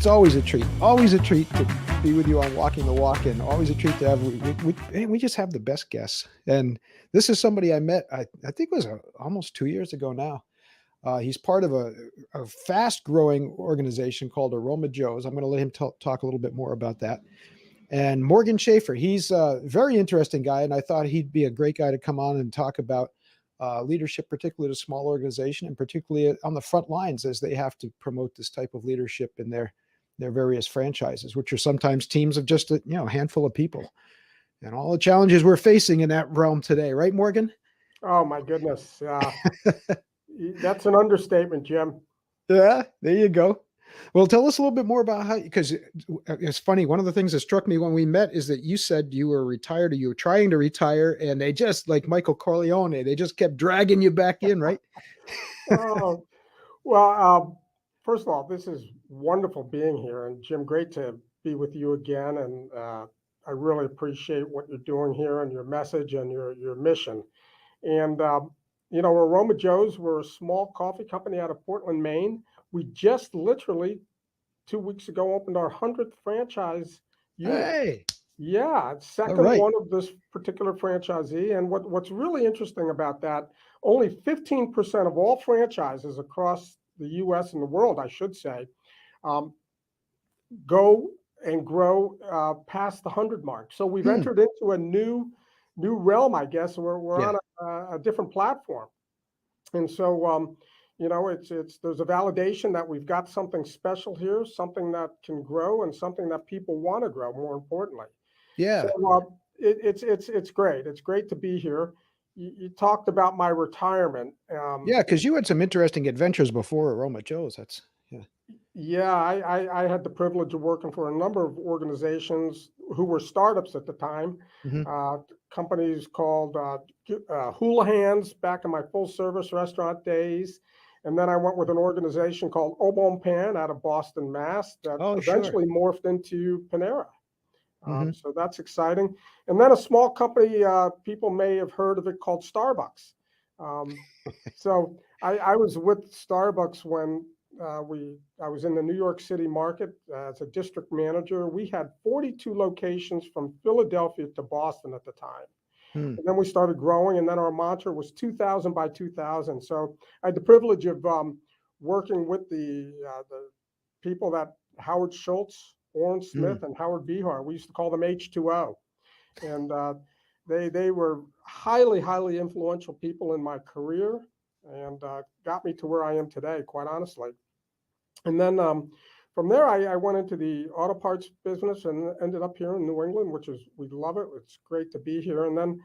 it's always a treat to be with you on Walking the Walk, and always a treat to have, we just have the best guests. And this is somebody I met, I think it was almost 2 years ago now. He's part of a fast growing organization called Aroma. I'm going to let him talk a little bit more about that. And Morgan Schafer, he's a very interesting guy, and I thought he'd be a great guy to come on and talk about leadership, particularly at a small organization, and particularly on the front lines as they have to promote this type of leadership in their various franchises, which are sometimes teams of just a handful of people, and all the challenges we're facing in that realm today. Right, Morgan? Oh my goodness. That's an understatement, Jim. Yeah, there you go. Well, tell us a little bit more about how, because it's funny. One of the things that struck me when we met is that you said you were retired, or you were trying to retire, and they just, like Michael Corleone, they just kept dragging you back in, right? Oh, well, first of all, this is wonderful being here. And Jim, great to be with you again. And I really appreciate what you're doing here and your message and your mission. And, Aroma Joe's, we're a small coffee company out of Portland, Maine. We just literally 2 weeks ago opened our 100th franchise unit. Hey, Yeah, second right. one of this particular franchisee. And what's really interesting about that, only 15% of all franchises across the US and the world, I should say, go and grow past the 100 mark. So we've entered into a new realm, I guess. We're on a different platform. And so, there's a validation that we've got something special here, something that can grow, and something that people want to grow, more importantly. Yeah. So it's great. It's great to be here. You talked about my retirement. Yeah, because you had some interesting adventures before Aroma Joe's. I had the privilege of working for a number of organizations who were startups at the time. Companies called Hula Hands back in my full service restaurant days. And then I went with an organization called Obon Pan out of Boston, Mass. That eventually morphed into Panera. So that's exciting. And then a small company, people may have heard of it, called Starbucks. So I was with Starbucks when I was in the New York City market as a district manager. We had 42 locations from Philadelphia to Boston at the time. And then we started growing, and then our mantra was 2,000 by 2,000. So I had the privilege of working with the people that Howard Schultz, Orrin Smith, and Howard Behar. We used to call them H2O. And they were highly, highly influential people in my career, and got me to where I am today, quite honestly. And then from there, I went into the auto parts business and ended up here in New England, we love it. It's great to be here. And then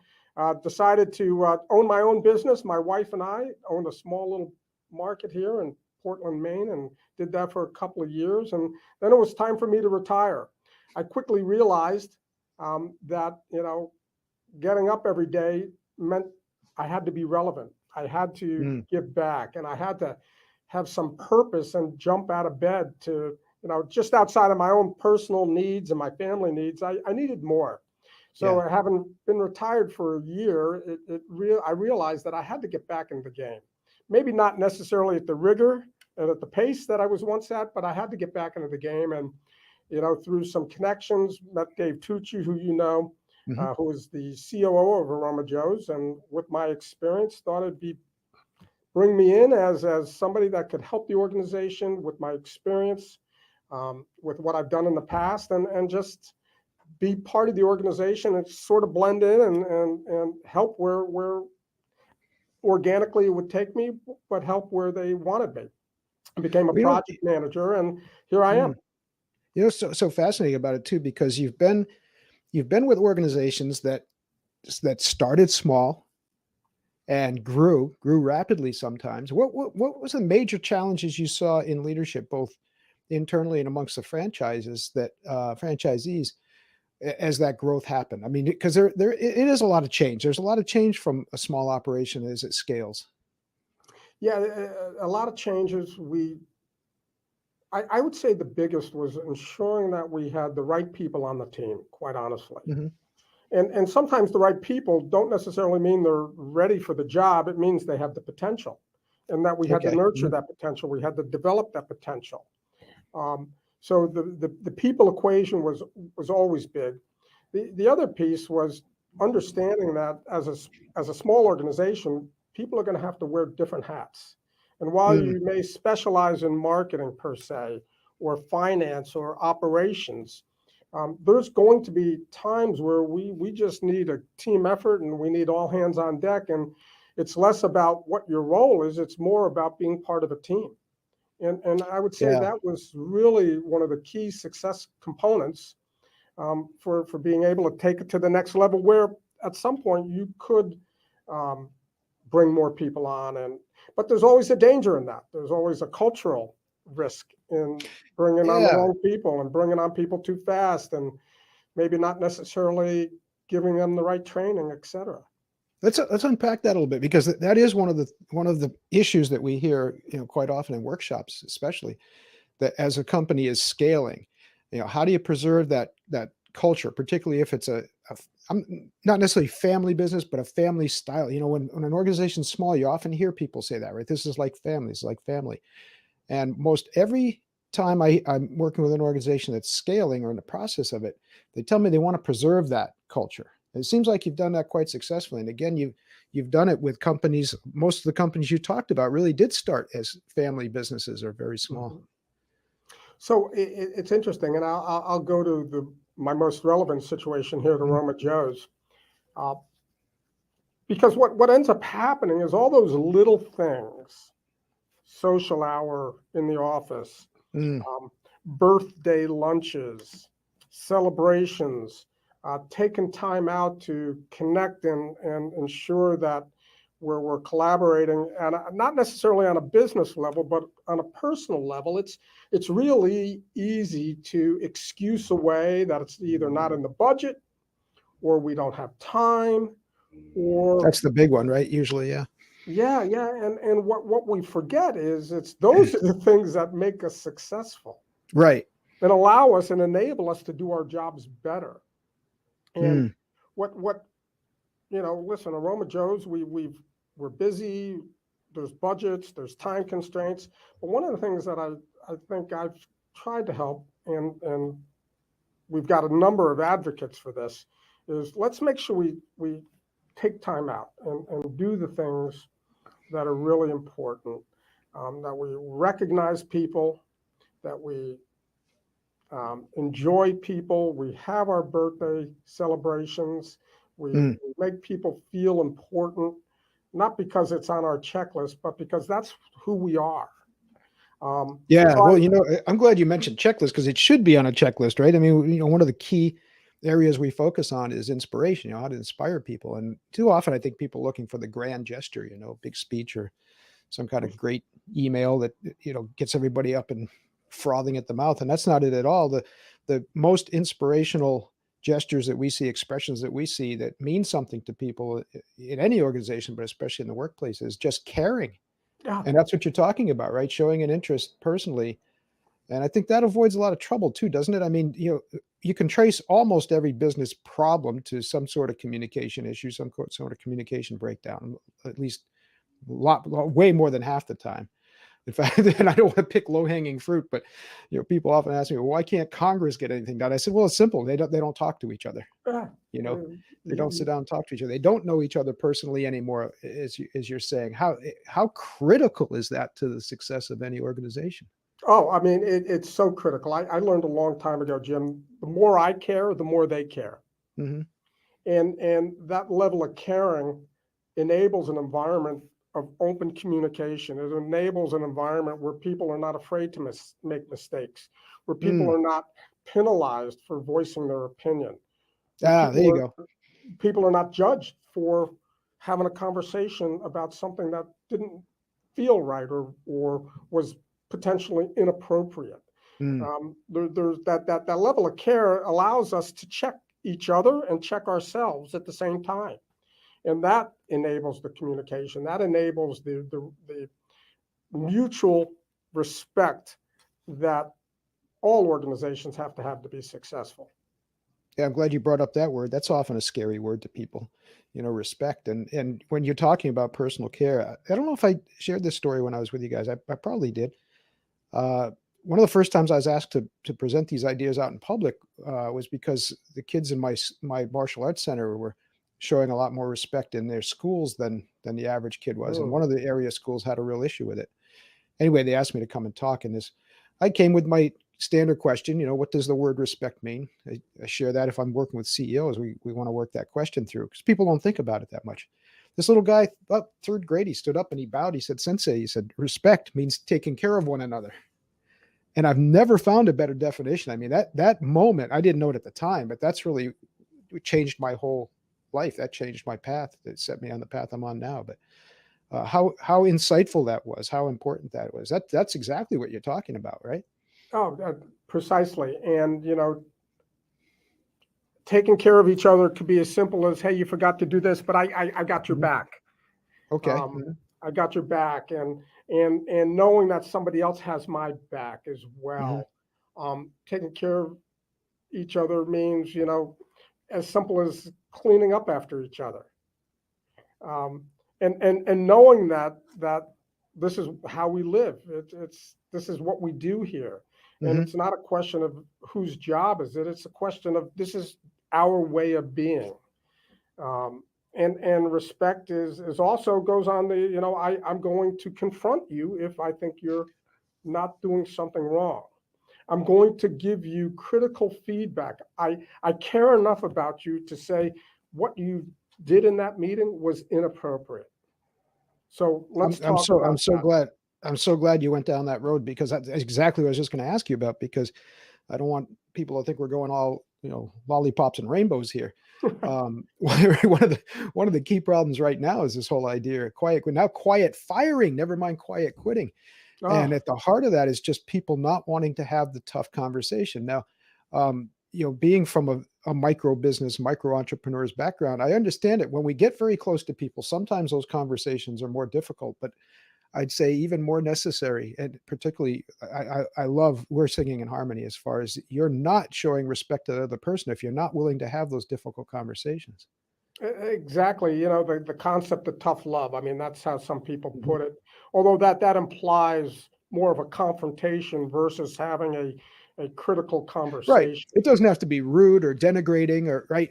decided to own my own business. My wife and I owned a small little market here in Portland, Maine, and did that for a couple of years. And then it was time for me to retire. I quickly realized that, getting up every day meant I had to be relevant. I had to give back, and I had to have some purpose and jump out of bed to, just outside of my own personal needs and my family needs. I needed more. So having been retired for a year, I realized that I had to get back into the game. Maybe not necessarily at the rigor and at the pace that I was once at, but I had to get back into the game. And, through some connections, met Dave Tucci, who who is the COO of Aroma Joe's, and with my experience, thought it'd bring me in as somebody that could help the organization with my experience, with what I've done in the past, and just be part of the organization and sort of blend in and help where organically it would take me, but help where they wanted me. I became a project manager, and here I am. So fascinating about it too, because you've been with organizations that started small and grew rapidly sometimes. What was the major challenges you saw in leadership, both internally and amongst the franchisees, as that growth happened? I mean, because it is a lot of change. There's a lot of change from a small operation as it scales. Yeah, a lot of changes. I would say the biggest was ensuring that we had the right people on the team, quite honestly. And sometimes the right people don't necessarily mean they're ready for the job. It means they have the potential, and that we had to nurture that potential. We had to develop that potential. So the people equation was always big. The other piece was understanding that as a small organization, people are going to have to wear different hats. And while Mm, you may specialize in marketing per se, or finance or operations, there's going to be times where we just need a team effort and we need all hands on deck. And it's less about what your role is, it's more about being part of a team. And I would say yeah. that was really one of the key success components, for being able to take it to the next level, where at some point you could, um, bring more people on. But there's always a danger in that. There's always a cultural risk in bringing on the Yeah. wrong people and bringing on people too fast, and maybe not necessarily giving them the right training, et cetera. Let's unpack that a little bit, because that is one of the issues that we hear, quite often in workshops, especially, that as a company is scaling, how do you preserve that culture, particularly if it's I'm not necessarily family business, but a family style. When an organization's small, you often hear people say that, right? This is like family. It's like family. And most every time I'm working with an organization that's scaling or in the process of it, they tell me they want to preserve that culture. And it seems like you've done that quite successfully. And again, you've done it with companies. Most of the companies you talked about really did start as family businesses or very small. Mhm. So it's interesting, and I'll go to my most relevant situation here, the Mhm. Roma Joe's. Uh, because what ends up happening is all those little things, social hour in the office, Mm, birthday lunches, celebrations, taking time out to connect and ensure that we're collaborating, and not necessarily on a business level, but on a personal level. It's really easy to excuse away that it's either not in the budget, or we don't have time, or that's the big one, right? Usually, yeah. yeah. And what we forget is it's those are the things that make us successful Right. and allow us and enable us to do our jobs better. And Mm, what listen, Aroma Joe's, we're busy. There's budgets, there's time constraints. But one of the things that I think I've tried to help, and we've got a number of advocates for this, is let's make sure we take time out and do the things that are really important. That we recognize people, that we, enjoy people. We have our birthday celebrations. mm. We make people feel important, not because it's on our checklist, but because that's who we are. Yeah, So well, I'm glad you mentioned checklist, because it should be on a checklist, right? I mean, one of the key areas we focus on is inspiration, how to inspire people. And too often, I think people looking for the grand gesture, big speech or some kind of great email that, gets everybody up and frothing at the mouth. And that's not it at all. The most inspirational gestures that we see, expressions that we see that mean something to people in any organization, but especially in the workplace, is just caring. yeah, And that's what you're talking about, right? Showing an interest personally. And I think that avoids a lot of trouble too, doesn't it? I mean, you can trace almost every business problem to some sort of communication issue, sort of communication breakdown, at least way more than half the time. In fact, and I don't want to pick low hanging fruit, but people often ask me, well, why can't Congress get anything done? I said, well, it's simple. They don't talk to each other. yeah. You know, Uh, they don't you- sit down and talk to each other. They don't know each other personally anymore, as you're saying. How critical is that to the success of any organization? oh, I mean, it's so critical. I learned a long time ago, Jim. The more I care, the more they care, Hmm. and that level of caring enables an environment of open communication. It enables an environment where people are not afraid to make mistakes, where people Mm. are not penalized for voicing their opinion, where Ah, there you go. people are not judged for having a conversation about something that didn't feel right, or was potentially inappropriate. Mm. There's that level of care allows us to check each other and check ourselves at the same time, and that enables the communication. That enables the mutual respect that all organizations have to be successful. Yeah, I'm glad you brought up that word. That's often a scary word to people, respect. And when you're talking about personal care, I don't know if I shared this story when I was with you guys. I probably did. Uh, one of the first times I was asked to present these ideas out in public was because the kids in my martial arts center were showing a lot more respect in their schools than the average kid was, and one Mm. of the area schools had a real issue with it. Anyway, they asked me to come and talk, and I came with my standard question, what does the word respect mean? I share that if I'm working with CEOs, we want to work that question through because people don't think about it that much. This little guy, up third grade, he stood up and he bowed. He said, "Sensei," he said, "respect means taking care of one another." And I've never found a better definition. I mean, that moment, I didn't know it at the time, but that's really changed my whole life. That changed my path. That set me on the path I'm on now. But how insightful that was, how important that was. That's exactly what you're talking about, right? Oh, precisely. And, taking care of each other could be as simple as, hey, you forgot to do this, but I got your Mhm. back. Okay. Um, I got your back, and knowing that somebody else has my back as Mhm. well. Taking care of each other means, as simple as cleaning up after each other. Um, and knowing that this is how we live. It's this is what we do here, and Mhm. it's not a question of whose job is it. It's a question of this is our way of being. Um, and respect is also goes on the, I'm going to confront you if I think you're not doing something wrong. I'm going to give you critical feedback. I care enough about you to say what you did in that meeting was inappropriate. So I'm let's I'm talk so I'm about so that. glad I'm so glad you went down that road because that's exactly what I was just going to ask you about because I don't want people to think we're going all, lollipops and rainbows here. One of the key problems right now is this whole idea of quiet firing, never mind quiet quitting. And Oh, at the heart of that is just people not wanting to have the tough conversation. Now, being from a micro business, micro entrepreneur's background, I understand it. When we get very close to people, sometimes those conversations are more difficult, but I'd say even more necessary. And particularly, I love we're singing in harmony as far as you're not showing respect to the other person if you're not willing to have those difficult conversations. exactly. The concept of tough love. I mean, that's how some people Mhm. put it. Although that implies more of a confrontation versus having a critical Right. conversation. It doesn't have to be rude or denigrating or right.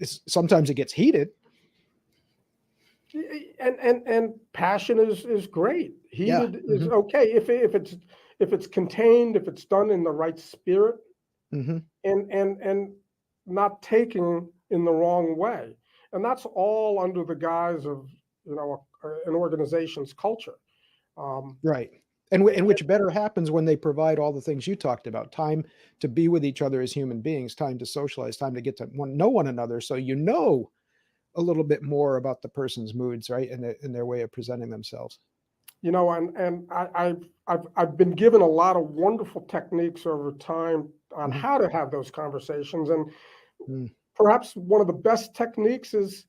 Sometimes it gets heated. And passion is great. Yeah. Heated is Hmm. okay if it's contained, if it's done in the right spirit, Hmm. and not taken in the wrong way. And that's all under the guise of an organization's culture. Um, Right. And which better happens when they provide all the things you talked about, time to be with each other as human beings, time to socialize, time to get to know one another. So a little bit more about the person's moods, right? And their way of presenting themselves. and I've been given a lot of wonderful techniques over time on Mhm. how to have those conversations. And Mm. perhaps one of the best techniques is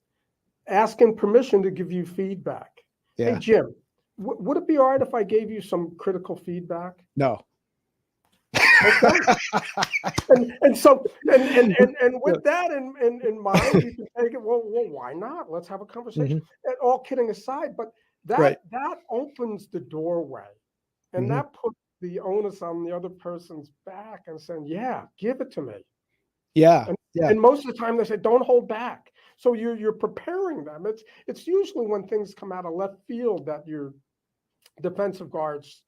asking permission to give you feedback. Hey, Yeah. Jim, would it be all right if I gave you some critical feedback? No. Okay. And Yeah. with that in mind, you can take it. Well, why not? Let's have a conversation. Mhm. And all kidding aside, but Right. that opens the doorway, and Mhm. that puts the onus on the other person's back and saying, "Yeah, give it to me." Yeah. And Yeah. and most of the time they say, "Don't hold back." So you're preparing them. It's usually when things come out of left field that your defensive guards,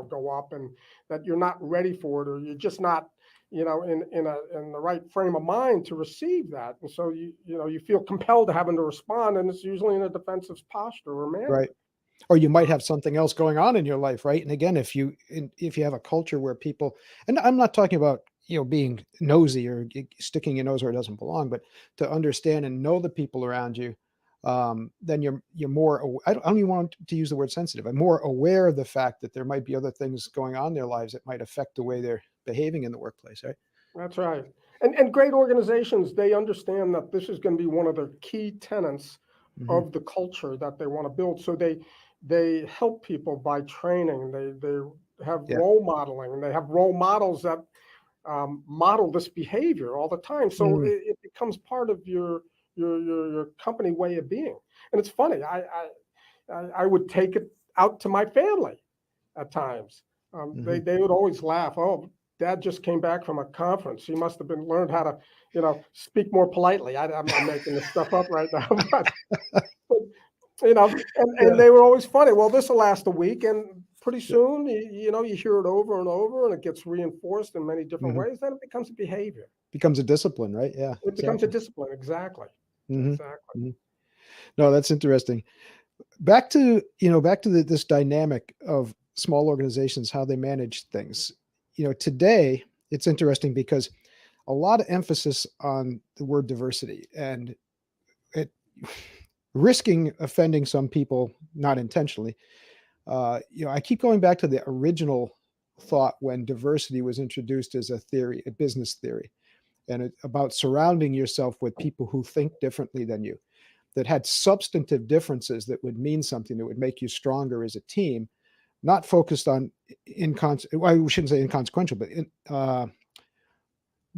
go up, and that you're not ready for it, or you're just not, in the right frame of mind to receive that. And so you feel compelled to having to respond, and it's usually in a defensive posture or manner. Right. Or you might have something else going on in your life, right? And again, if you have a culture where people, and I'm not talking about being nosy or sticking your nose where it doesn't belong, but to understand and know the people around you, then you're more. I don't even want to use the word sensitive. I'm more aware of the fact that there might be other things going on in their lives that might affect the way they're behaving in the workplace, right? That's right. And great organizations, they understand that this is going to be one of the key tenets Hmm. of the culture that they want to build. So they help people by training. They have Yeah. role modeling, and they have role models that model this behavior all the time. So Mm. it becomes part of your company way of being. And it's funny. I would take it out to my family at times. Hmm. They would always laugh. Oh, Dad just came back from a conference. He must have been learned how to, speak more politely. I'm making this stuff up right now, but and Yeah. they were always funny. Well, this will last a week, and pretty soon, you hear it over and over, and it gets reinforced in many different Hmm. ways. Then it becomes a behavior. Becomes a discipline, right? Yeah, It becomes a exactly. discipline. Exactly. Hmm. Exactly. Hmm. No, that's interesting. Back to this dynamic of small organizations, how they manage things. Today it's interesting because a lot of emphasis on the word diversity and it risking offending some people, not intentionally. I keep going back to the original thought when diversity was introduced as a theory, a business theory, and about surrounding yourself with people who think differently than you, that had substantive differences that would mean something, that would make you stronger as a team, not focused on well, we shouldn't say inconsequential, but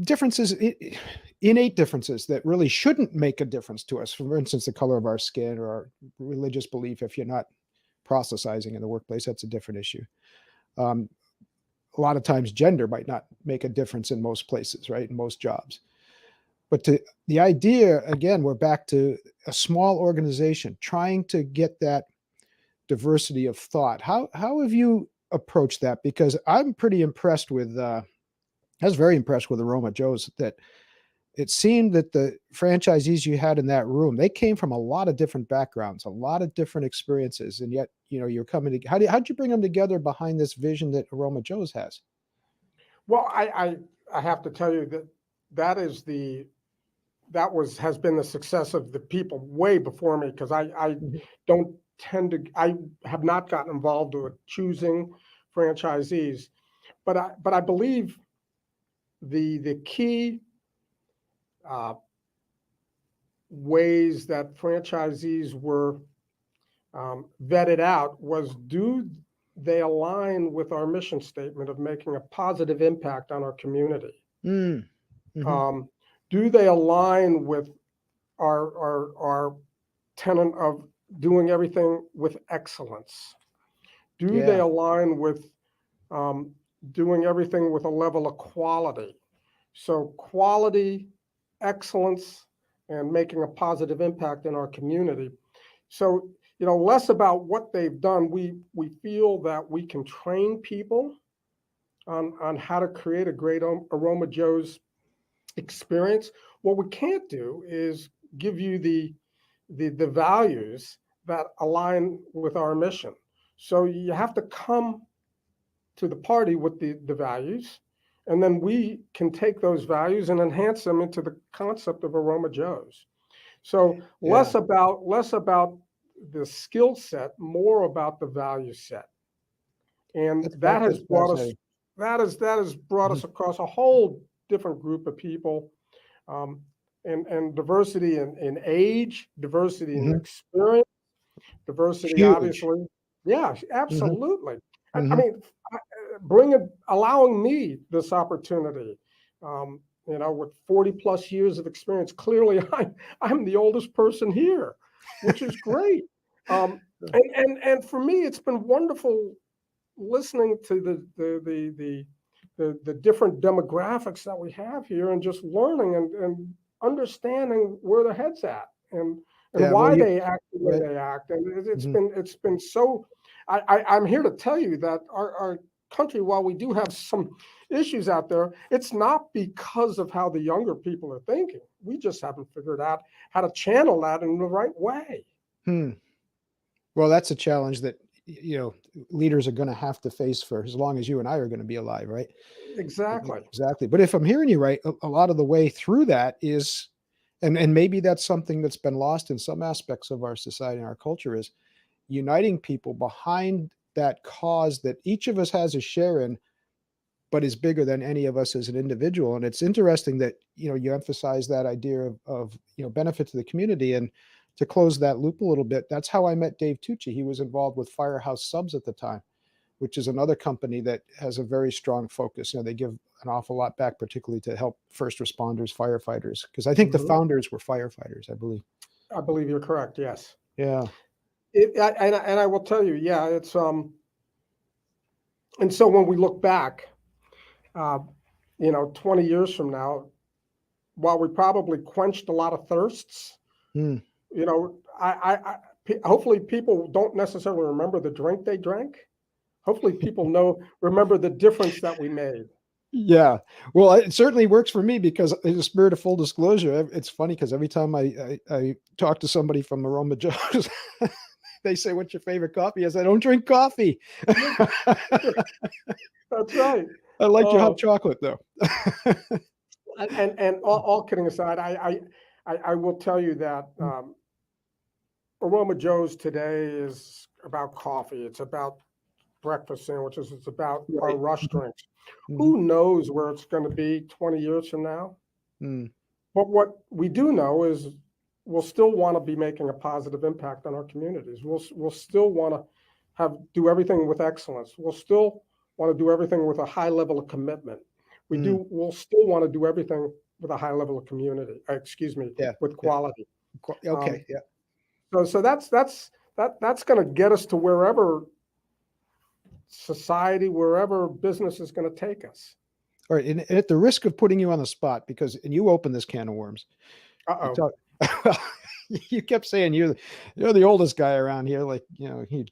differences, innate differences that really shouldn't make a difference to us. For instance, the color of our skin or our religious belief. If you're not proselytizing in the workplace, that's a different issue. Um, a lot of times, gender might not make a difference in most places, right? In most jobs. But the idea, again, we're back to a small organization trying to get that diversity of thought. How have you approached that? Because I'm pretty impressed with. I was very impressed with Aroma Joe's. That it seemed that the franchisees you had in that room, they came from a lot of different backgrounds, a lot of different experiences, and yet you're coming to. How'd you bring them together behind this vision that Aroma Joe's has? Well, I have to tell you that that is the that was has been the success of the people way before me, because I Mhm. don't tend to I have not gotten involved with choosing franchisees, but I believe the key uh, ways that franchisees were vetted out was, do they align with our mission statement of making a positive impact on our community? Mm. Hmm. Um, do they align with our tenet of doing everything with excellence? Do they Yeah. align with um, doing everything with a level of quality? So quality, excellence, and making a positive impact in our community. So, less about what they've done. We feel that we can train people on how to create a great Aroma Joe's experience. What we can't do is give you the values that align with our mission. So you have to come to the party with the values, and then we can take those values and enhance them into the concept of Aroma Joe's. So Yeah. less about the skill set, more about the value set, and that has That's brought us fascinating. that has brought Mhm. us across a whole different group of people, um, and diversity in age, diversity in Mhm. experience, diversity, Huge. obviously. Yeah, Mhm. absolutely. I Mhm. mean, allowing me this opportunity, with 40 plus years of experience. Clearly, I'm the oldest person here, which is great. Um, and for me, it's been wonderful listening to the different demographics that we have here, and just learning and understanding where their heads at, and Yeah, well, why they act the way right. they act. And Mhm. it's been so. I'm here to tell you that our country, while we do have some issues out there, it's not because of how the younger people are thinking. We just haven't figured out how to channel that in the right way. Hmm. Well, that's a challenge that, leaders are gonna have to face for as long as you and I are gonna be alive, right? Exactly. Exactly. But if I'm hearing you right, a lot of the way through that is, and maybe that's something that's been lost in some aspects of our society and our culture, is uniting people behind that cause that each of us has a share in, but is bigger than any of us as an individual. And it's interesting that, you emphasize that idea of benefit to the community. And to close that loop a little bit, that's how I met Dave Tucci. He was involved with Firehouse Subs at the time, which is another company that has a very strong focus. They give an awful lot back, particularly to help first responders, firefighters, because I think the Mhm. founders were firefighters, I believe. I believe you're correct. Yes. Yeah. And I will tell you, yeah, it's And so when we look back, uh, 20 years from now, while we probably quenched a lot of thirsts, Mm. hopefully people don't necessarily remember the drink they drank. Hopefully people remember the difference that we made. Yeah. Well, it certainly works for me because in the spirit of full disclosure, it's funny because every time I talk to somebody from Aroma Joe's, they say, "What's your favorite coffee?" I said, "I don't drink coffee." That's right. I like your hot Oh, chocolate though. and all kidding aside, I will tell you that Aroma Joe's today is about coffee. It's about breakfast sandwiches. It's about our Right. rush drinks. Mhm. Who knows where it's going to be 20 years from now? Mm. But what we do know is we'll still want to be making a positive impact on our communities. We'll still want to do everything with excellence. We'll still want to do everything with a high level of commitment. Mm. We'll still want to do everything with a high level of community. Excuse me, Yeah. with Yeah. quality. Okay. Um, Yeah. so that's going to get us to wherever society, wherever business is going to take us. All right. And at the risk of putting you on the spot, and you open this can of worms, you Uh-oh. talk. You kept saying you're the oldest guy around here, like he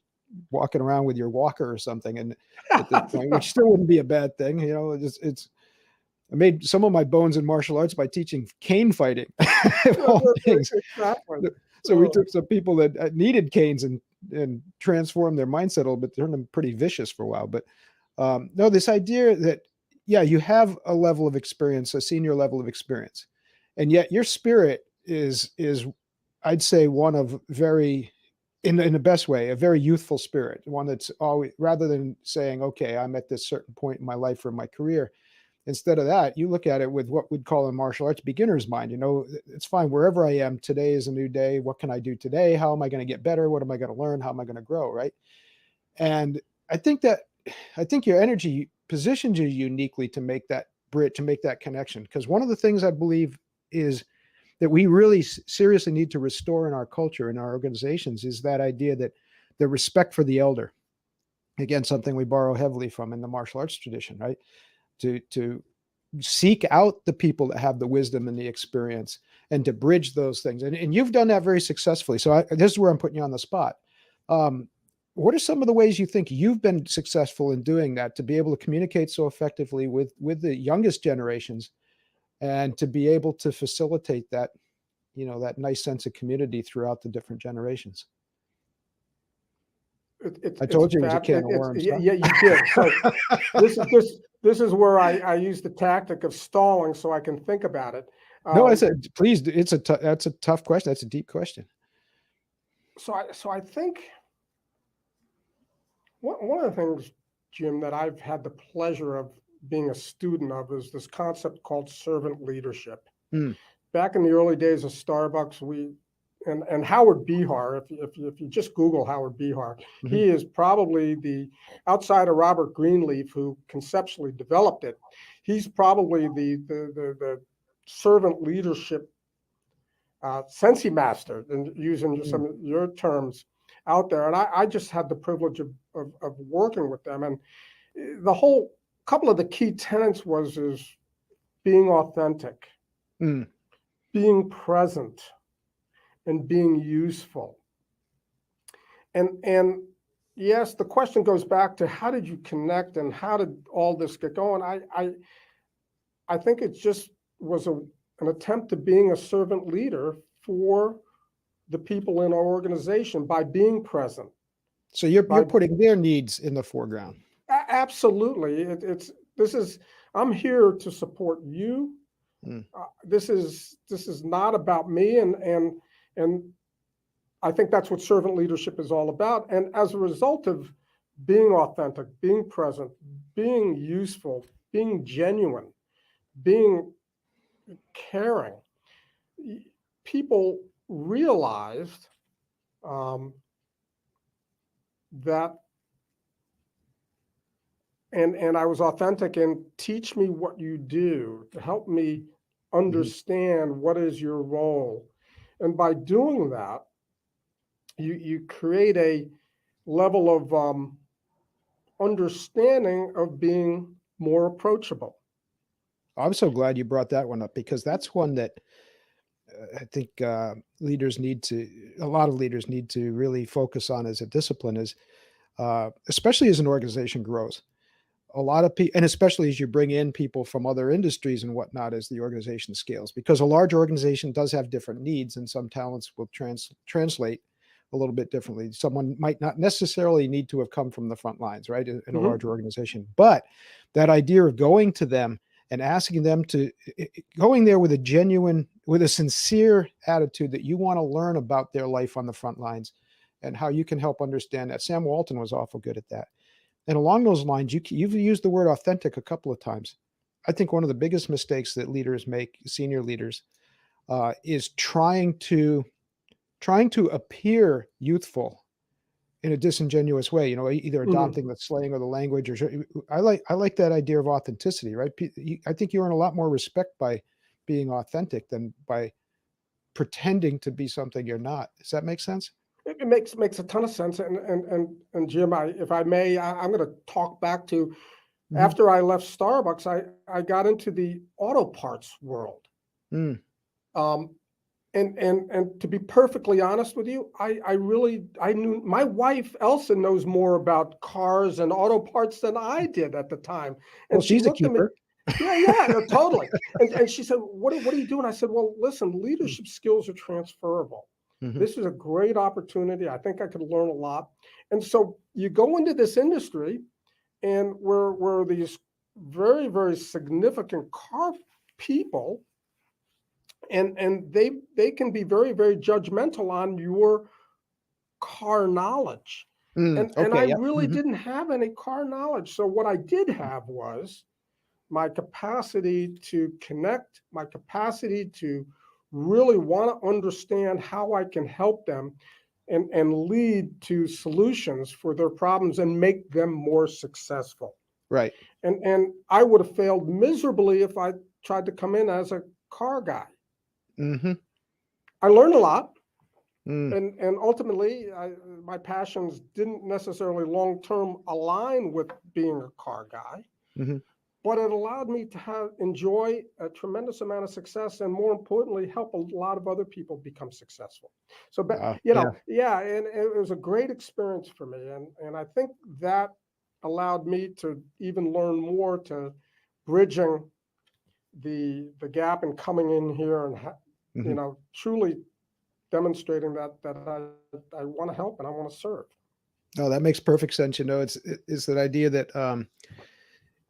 walking around with your walker or something, and at this point, which still wouldn't be a bad thing. It's I made some of my bones in martial arts by teaching cane fighting, of all things. Exactly. So we took some people that needed canes and transformed their mindset a little bit, turned them pretty vicious for a while. But no, this idea that yeah, you have a level of experience, a senior level of experience, and yet your spirit is I'd say one of very in the best way, a very youthful spirit, one that's always rather than saying, okay, I'm at this certain point in my life or my career. Instead of that, you look at it with what we'd call in martial arts beginner's mind. It's fine wherever I am. Today is a new day. What can I do today? How am I going to get better? What am I going to learn? How am I going to grow? Right. And I think that I think your energy positions you uniquely to make that bridge, to make that connection. Because one of the things I believe is that we really seriously need to restore in our culture, in our organizations, is that idea that the respect for the elder. Again, something we borrow heavily from in the martial arts tradition, right? To seek out the people that have the wisdom and the experience and to bridge those things. And you've done that very successfully. So this is where I'm putting you on the spot. Um, what are some of the ways you think you've been successful in doing that to be able to communicate so effectively with the youngest generations and to be able to facilitate that, that nice sense of community throughout the different generations? I It's told you it was a can of worms, yeah, huh? yeah, you did. So this is where I use the tactic of stalling so I can think about it. No, I Um, said, please. That's a tough question. That's a deep question. so I think one of the things, Jim, that I've had the pleasure of being a student of is this concept called servant leadership. Hmm. Back in the early days of Starbucks, and Howard Behar, if you just Google Howard Behar, Mhm. he is probably the outside of Robert Greenleaf who conceptually developed it. He's probably the servant leadership Sensi master, and using Mm. some of your terms out there. And I just had the privilege of working with them. And the whole couple of the key tenets is being authentic, Mm. being present, and being useful. And yes, the question goes back to how did you connect and how did all this get going? I think it just was an attempt to being a servant leader for the people in our organization by being present. So you're By putting their needs in the foreground. absolutely, it's this is I'm here to support you. Mm. This is not about me, and I think that's what servant leadership is all about. And as a result of being authentic, being present, being useful, being genuine, being caring, people realized um, that, and I was authentic and teach me what you do to help me Mhm. understand what is your role. And by doing that, you create a level of understanding of being more approachable. I'm so glad you brought that one up, because that's one that I think a lot of leaders need to really focus on as a discipline, is especially as an organization grows. A lot of people, and especially as you bring in people from other industries and whatnot, as the organization scales, because a large organization does have different needs, and some talents will translate a little bit differently. Someone might not necessarily need to have come from the front lines, right, in a Mhm. large organization, but that idea of going to them and asking them to going there with with a sincere attitude that you want to learn about their life on the front lines and how you can help understand that. Sam Walton was awful good at that. And along those lines, you've used the word authentic a couple of times. I think one of the biggest mistakes that leaders make, senior leaders, is trying to appear youthful in a disingenuous way. Either Mhm. adopting the slang or the language. I like that idea of authenticity, right? I think you earn a lot more respect by being authentic than by pretending to be something you're not. Does that make sense? It makes a ton of sense. And Jim, if I may, I'm going to talk back to Hmm. after I left Starbucks. I got into the auto parts world. Mm. Um, and to be perfectly honest with you, I knew my wife Elsa knows more about cars and auto parts than I did at the time. Well, And she she's a looked at me, keeper. yeah, yeah, no, totally. And she said, what are you doing? I said, well, listen, leadership skills are transferable. Hmm. This is a great opportunity. I think I could learn a lot. And so you go into this industry, and we're these very, very significant car people, and they can be very, very judgmental on your car knowledge. And I Okay. Yep. really Hmm. didn't have any car knowledge. So what I did have was my capacity to connect, my capacity to really want to understand how I can help them and lead to solutions for their problems and make them more successful. Right. And I would have failed miserably if I tried to come in as a car guy. Hmm. I learned a lot, Mm. and ultimately my passions didn't necessarily long term align with being a car guy, Hmm. but it allowed me to enjoy a tremendous amount of success, and more importantly, help a lot of other people become successful. So, but Yeah. yeah, and it was a great experience for me, and I think that allowed me to even learn more to bridging the gap and coming in here and Hmm. truly demonstrating that I want to help and I want to serve. Oh, that makes perfect sense. It's that idea that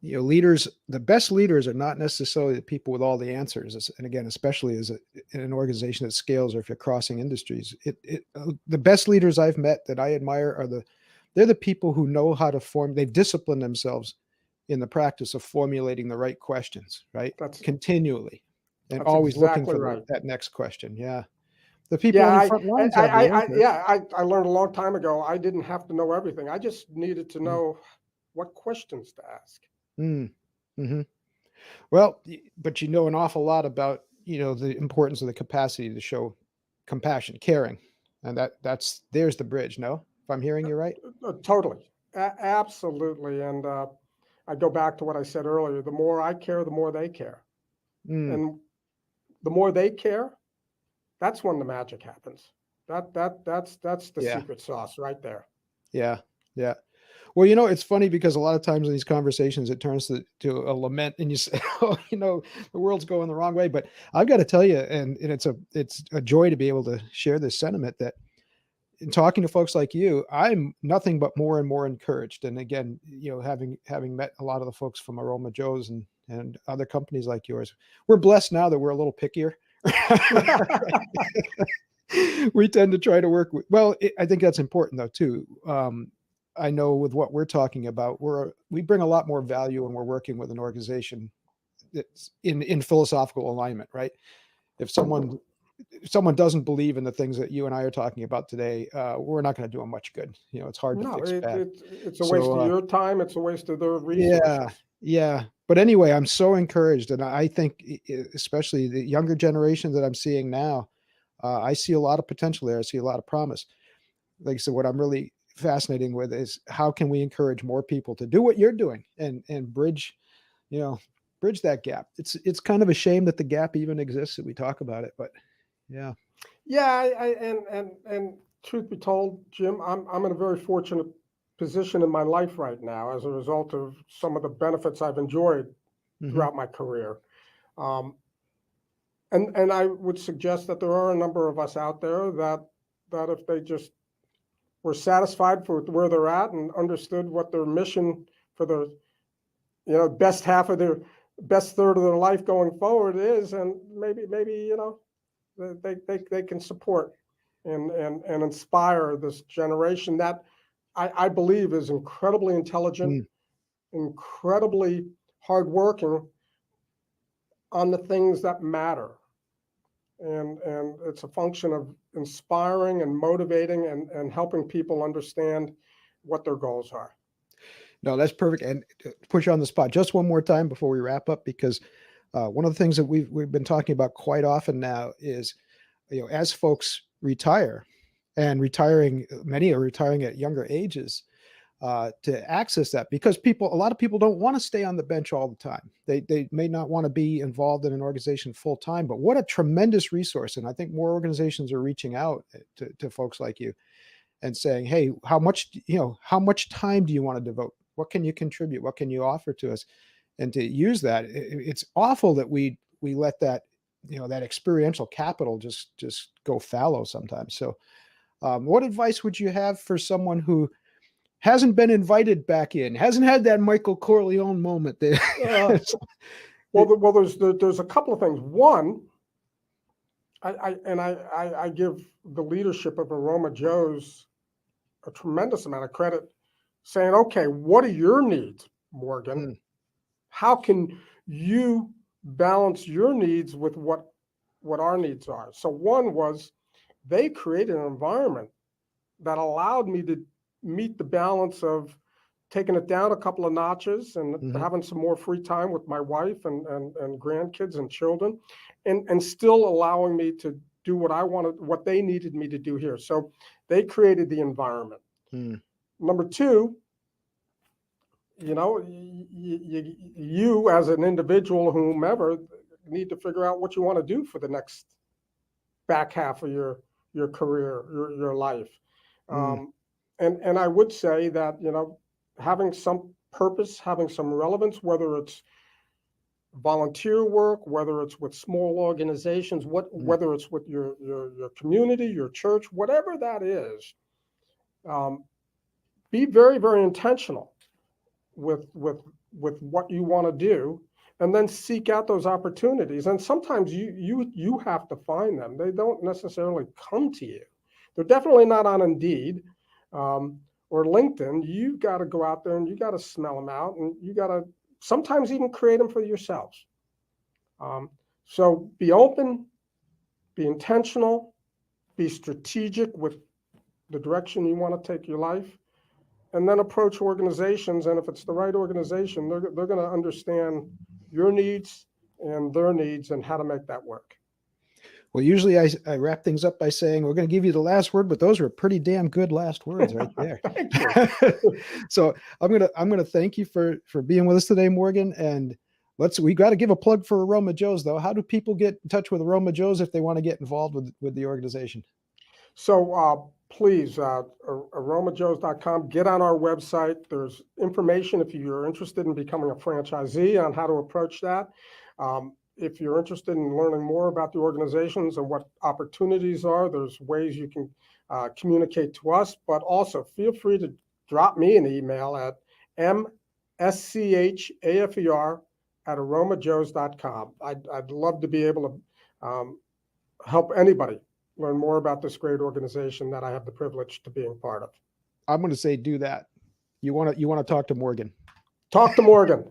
leaders, the best leaders are not necessarily the people with all the answers. And again, especially in an organization that scales, or if you're crossing industries, the best leaders I've met that I admire they're the people who know how to they've disciplined themselves in the practice of formulating the right questions, right? That's Continually, and that's always looking exactly for right. that next question. Yeah. The people Yeah, on the front lines have the answer. I learned a long time ago. I didn't have to know everything. I just needed to know what questions to ask. Mm. Hmm. Well, but you know an awful lot about, the importance of the capacity to show compassion, caring, and there's the bridge. No, if I'm hearing you right. Totally, absolutely. And I go back to what I said earlier. The more I care, the more they care, Mm. and the more they care, that's when the magic happens. That's the Yeah, secret sauce right there. yeah, yeah. Well, it's funny because a lot of times in these conversations, it turns to a lament, and you say, "Oh, the world's going the wrong way." But I've got to tell you, and it's a joy to be able to share this sentiment that in talking to folks like you, I'm nothing but more and more encouraged. And again, having met a lot of the folks from Aroma Joe's and other companies like yours, we're blessed now that we're a little pickier. We tend to try to work with, well, I think that's important though too. I know with what we're talking about, we bring a lot more value when we're working with an organization that's in philosophical alignment, right? If someone doesn't believe in the things that you and I are talking about today, we're not going to do them much good. It's hard to No, fix bad. it's a waste So, of your time. It's a waste of their yeah, resources. yeah. But anyway, I'm so encouraged, and I think, especially the younger generation that I'm seeing now, I see a lot of potential there. I see a lot of promise. Like I said, what I'm really fascinating with is how can we encourage more people to do what you're doing and bridge, bridge that gap. It's kind of a shame that the gap even exists that we talk about it, but yeah. Yeah, and truth be told, Jim, I'm in a very fortunate position in my life right now as a result of some of the benefits I've enjoyed throughout my career. Um, and I would suggest that there are a number of us out there that if they just were satisfied with where they're at and understood what their mission for the best half of their best third of their life going forward is, and maybe they can support and inspire this generation that I believe is incredibly intelligent, incredibly hardworking on the things that matter. And it's a function of inspiring and motivating and helping people understand what their goals are. No, that's perfect. And to push you on the spot just one more time before we wrap up, because one of the things that we've been talking about quite often now is, as folks retire, and many are retiring at younger ages, to access that, because a lot of people don't want to stay on the bench all the time. They may not want to be involved in an organization full time, but what a tremendous resource. And I think more organizations are reaching out to folks like you and saying, hey, how much time do you want to devote? What can you contribute? What can you offer to us? And to use that, it's awful that we let that, that experiential capital just go fallow sometimes. So what advice would you have for someone who hasn't been invited back in, hasn't had that Michael Corleone moment there? Well, there's a couple of things. One, I give the leadership of Aroma Joe's a tremendous amount of credit, saying, okay, what are your needs, Morgan? How can you balance your needs with what our needs are? So one was they created an environment that allowed me to meet the balance of taking it down a couple of notches and having some more free time with my wife and grandkids and children, and still allowing me to do what they needed me to do here. So they created the environment. Number two, you as an individual, whomever, need to figure out what you want to do for the next back half of your career, your life. And I would say that, having some purpose, having some relevance, whether it's volunteer work, whether it's with small organizations, whether it's with your community, your church, whatever that is, be very, very intentional with what you want to do, and then seek out those opportunities. And sometimes you have to find them. They don't necessarily come to you. They're definitely not on Indeed or LinkedIn. You got to go out there and you got to smell them out, and you got to sometimes even create them for yourselves. So be open, be intentional, be strategic with the direction you want to take your life, and then approach organizations. And if it's the right organization, they're going to understand your needs and their needs and how to make that work. Well, usually I wrap things up by saying we're going to give you the last word, but those were pretty damn good last words right there. Thank you. So I'm gonna thank you for being with us today, Morgan. And we got to give a plug for Aroma Joe's, though. How do people get in touch with Aroma Joe's if they want to get involved with the organization? So please, aromajoes.com, get on our website. There's information if you're interested in becoming a franchisee on how to approach that. If you're interested in learning more about the organizations and what opportunities are, there's ways you can communicate to us, but also feel free to drop me an email at mschafer@aromajoes.com. I'd love to be able to help anybody learn more about this great organization that I have the privilege to being part of. I'm going to say do that. You want to talk to Morgan. Talk to Morgan.